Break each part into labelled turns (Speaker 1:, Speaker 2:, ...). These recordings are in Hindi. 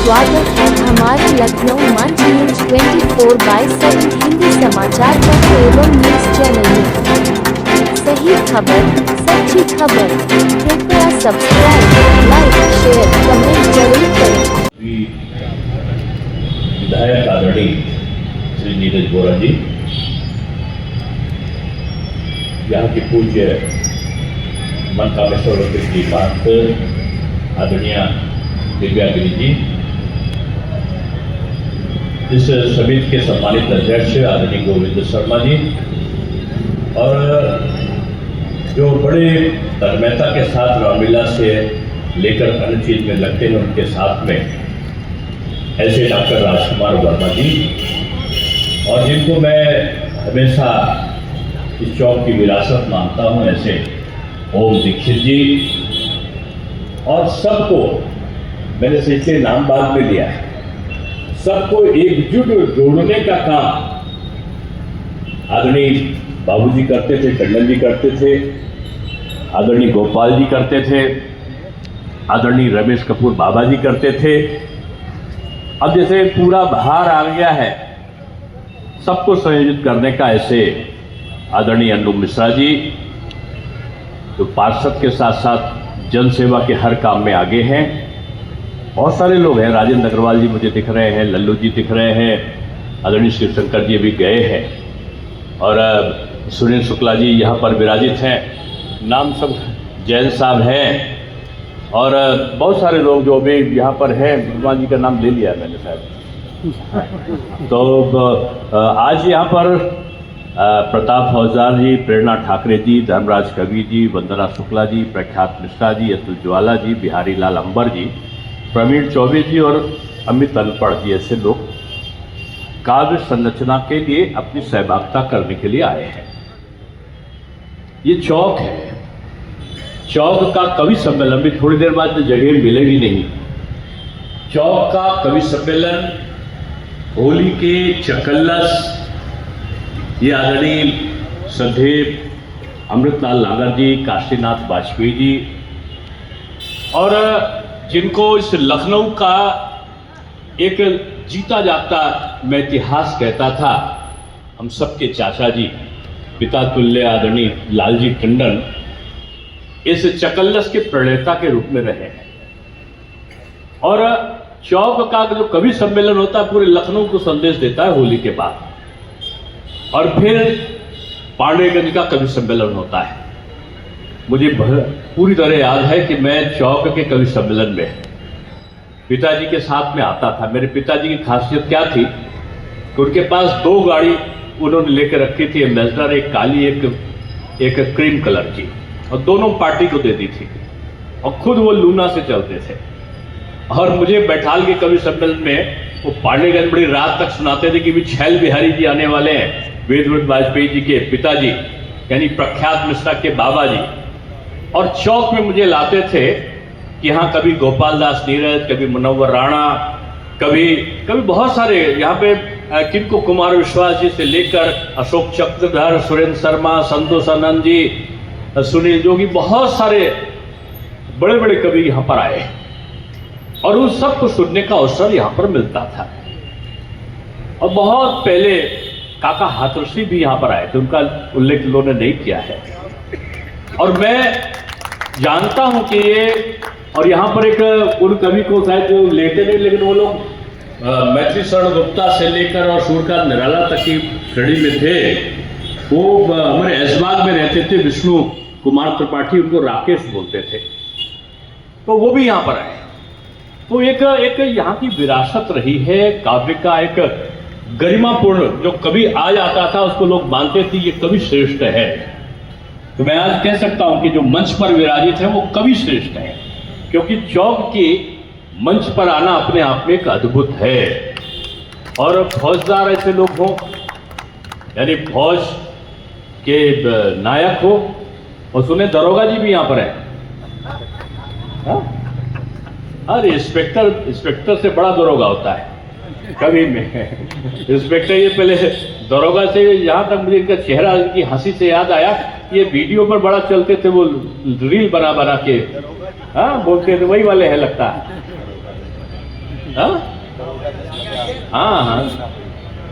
Speaker 1: स्वागत है हमारे लखनऊ मंच न्यूज 24/7 हिंदी समाचार पत्र एवं न्यूज चैनल में। सही खबर, सच्ची खबर। कृपया सब्सक्राइब, लाइक, शेयर, कमेंट जरूर करें।
Speaker 2: विधायक आदरणीय श्री नीरज बोरा जी, यहाँ की पूज्य मनकामेश्वर की बात आदरणीय दिव्या गिरी जी, इस समिति के सम्मानित अध्यक्ष आदरणीय गोविंद शर्मा जी, और जो बड़े तन्मयता के साथ रामलीला से लेकर अन्य चीज में लगते हैं उनके साथ में ऐसे डॉक्टर राजकुमार वर्मा जी, और जिनको मैं हमेशा इस चौक की विरासत मानता हूँ, ऐसे ओम दीक्षित जी, और सबको मैंने इसलिए नाम बाद में लिया है, सबको एकजुट जोड़ने का काम आदरणीय बाबूजी करते थे, टंडन जी करते थे, आदरणीय गोपाल जी करते थे, आदरणीय रमेश कपूर बाबा जी करते थे। अब जैसे पूरा भार आ गया है सबको संयोजित करने का, ऐसे आदरणीय अनु मिश्रा जी जो पार्षद के साथ साथ जन सेवा के हर काम में आगे हैं। बहुत सारे लोग हैं, राजेंद्र अग्रवाल जी मुझे दिख रहे हैं, लल्लू जी दिख रहे हैं, आदरणीय शिवशंकर जी भी गए हैं, और सुनील शुक्ला जी यहाँ पर विराजित हैं, नाम सब जैन साहब हैं, और बहुत सारे लोग जो भी यहाँ पर हैं, भगवान जी का नाम ले लिया मैंने शायद। तो आज यहाँ पर प्रताप फौजदार जी, प्रेरणा ठाकरे जी, धर्मराज कवि जी, वंदना शुक्ला जी, प्रख्यात मिश्रा जी, अतुल ज्वाला जी, बिहारी लाल अंबर जी, प्रवीण चौबे जी और अमित अनपढ़ जी, ऐसे लोग काव्य संरचना के लिए अपनी सहभागिता करने के लिए आए हैं। ये चौक है, चौक का कवि सम्मेलन भी थोड़ी देर बाद जगह मिलेगी नहीं। चौक का कवि सम्मेलन, होली के चकल्लस, ये आदरणीय सदैव अमृतलाल नागर जी, काशीनाथ वाजपेयी जी, और जिनको इस लखनऊ का एक जीता जागता मैं इतिहास कहता था, हम सबके चाचा जी, पिता तुल्य आदरणीय लालजी टंडन इस चकल्लस के प्रणेता के रूप में रहे हैं। और चौक का जो कवि सम्मेलन होता है पूरे लखनऊ को संदेश देता है होली के बाद, और फिर पांडेगंज का कवि सम्मेलन होता है। मुझे पूरी तरह याद है कि मैं चौक के कवि सम्मेलन में पिताजी के साथ में आता था। मेरे पिताजी की खासियत क्या थी कि उनके पास दो गाड़ी उन्होंने लेकर रखी थी, एम्बेसडर, एक काली एक क्रीम कलर की, और दोनों पार्टी को दे दी थी, और खुद वो लूना से चलते थे। और मुझे बैठाल के कवि सम्मेलन में वो पांडेगंज बड़ी रात तक सुनाते थे कि भी छैल बिहारी जी आने वाले हैं, वेदवृत वाजपेयी जी के पिताजी यानी प्रख्यात मिश्रा के बाबा जी। और चौक में मुझे लाते थे कि यहाँ कभी गोपाल दास नीरज, कभी मुनव्वर राणा, कभी बहुत सारे यहाँ पे किनको कुमार विश्वास जी से लेकर अशोक चक्रधर, सुरेंद्र शर्मा, संतोष आनंद जी, सुनील जोगी, बहुत सारे बड़े बड़े कवि यहाँ पर आए, और उन सबको सुनने का अवसर यहाँ पर मिलता था। और बहुत पहले काका हाथरसी भी यहाँ पर आए थे, उनका उल्लेख लोगों ने नहीं किया है। और मैं जानता हूँ कि ये, और यहाँ पर एक उन कवि को शायद जो लेते नहीं, लेकिन वो लोग मैथिली शरण गुप्ता से लेकर और सूर्यकांत निराला तक की श्रेणी में थे। वो हमारे ऐशबाग में रहते थे, विष्णु कुमार त्रिपाठी उनको राकेश बोलते थे, तो वो भी यहाँ पर आए। तो एक यहाँ की विरासत रही है काव्य का, एक गरिमापूर्ण, जो कवि आ जाता था उसको लोग मानते थे ये कवि श्रेष्ठ है। तो मैं आज कह सकता हूं कि जो मंच पर विराजित है वो कवि श्रेष्ठ है, क्योंकि चौक के मंच पर आना अपने आप में एक अद्भुत है। और फौजदार ऐसे लोग हों, यानी फौज के नायक हो, और सुने दरोगा जी भी यहाँ पर है। अरे इंस्पेक्टर से बड़ा दरोगा होता है कभी में। इंस्पेक्टर ये पहले दरोगा से, यहाँ तक मुझे इनका चेहरा, इनकी हंसी से याद आया, ये वीडियो पर बड़ा चलते थे, वो रील बना के बोलते थे, वही वाले हैं लगता है। हाँ हाँ हाँ,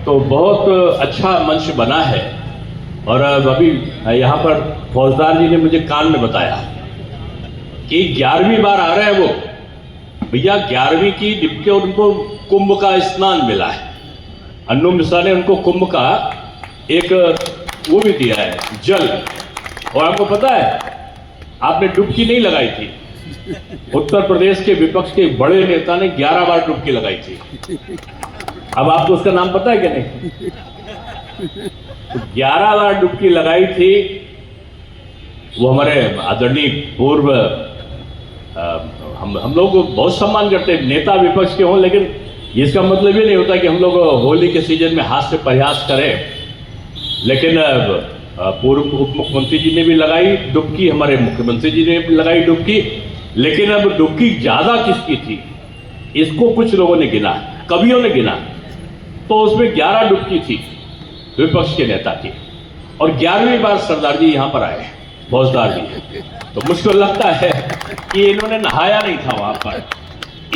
Speaker 2: तो बहुत अच्छा मंच बना है। और अभी यहाँ पर फौजदार जी ने मुझे कान में बताया कि 11वीं बार आ रहे हैं वो। भैया 11वीं की डिप्टी और उनको कुंभ का स्नान मिला है। अन्नू मिश्रा ने उनको कुंभ का एक वो भी दिया है, जल। और आपको पता है, आपने डुबकी नहीं लगाई थी। उत्तर प्रदेश के विपक्ष के बड़े नेता ने 11 बार डुबकी लगाई थी। अब आपको उसका नाम पता है क्या? नहीं। तो 11 बार डुबकी लगाई थी वो हमारे आदरणीय पूर्व हम लोग बहुत सम्मान करते हैं, नेता विपक्ष के हों, लेकिन इसका मतलब ये नहीं होता कि हम लोग होली के सीजन में हास्य प्रयास करें। लेकिन पूर्व उप मुख्यमंत्री जी ने भी लगाई डुबकी, हमारे मुख्यमंत्री जी ने भी लगाई डुबकी। लेकिन अब डुबकी ज्यादा किसकी थी, इसको कुछ लोगों ने गिना, कवियों ने गिना, तो उसमें 11 डुबकी थी विपक्ष के नेता की। और 11वीं बार सरदार जी यहाँ पर आए, फौजदार जी। तो मुझको लगता है कि इन्होंने नहाया नहीं था वहां पर,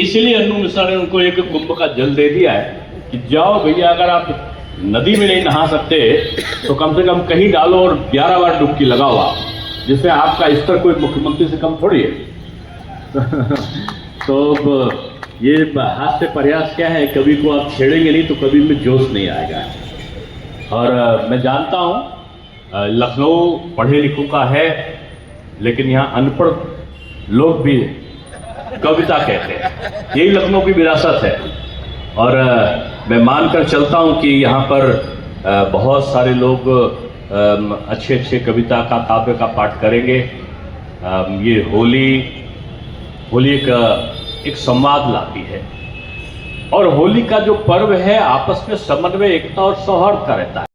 Speaker 2: इसलिए अन्नू मिश्रा ने उनको एक कुंभ का जल दे दिया है कि जाओ भैया, अगर आप नदी में नहीं नहा सकते तो कम से कम कहीं डालो और 11 बार डुबकी लगाओ आप, जिससे आपका स्तर कोई मुख्यमंत्री से कम थोड़ी है। तो ये हास्य प्रयास क्या है, कभी को आप छेड़ेंगे नहीं तो कभी में जोश नहीं आएगा। और मैं जानता हूँ लखनऊ पढ़े लिखों का है, लेकिन यहाँ अनपढ़ लोग भी कविता कहते हैं, यही लखनऊ की विरासत है। और मैं मानकर चलता हूँ कि यहाँ पर बहुत सारे लोग अच्छे अच्छे कविता का काव्य का पाठ करेंगे। ये होली एक संवाद लाती है, और होली का जो पर्व है आपस में समन्वय, एकता और सौहार्द का रहता है।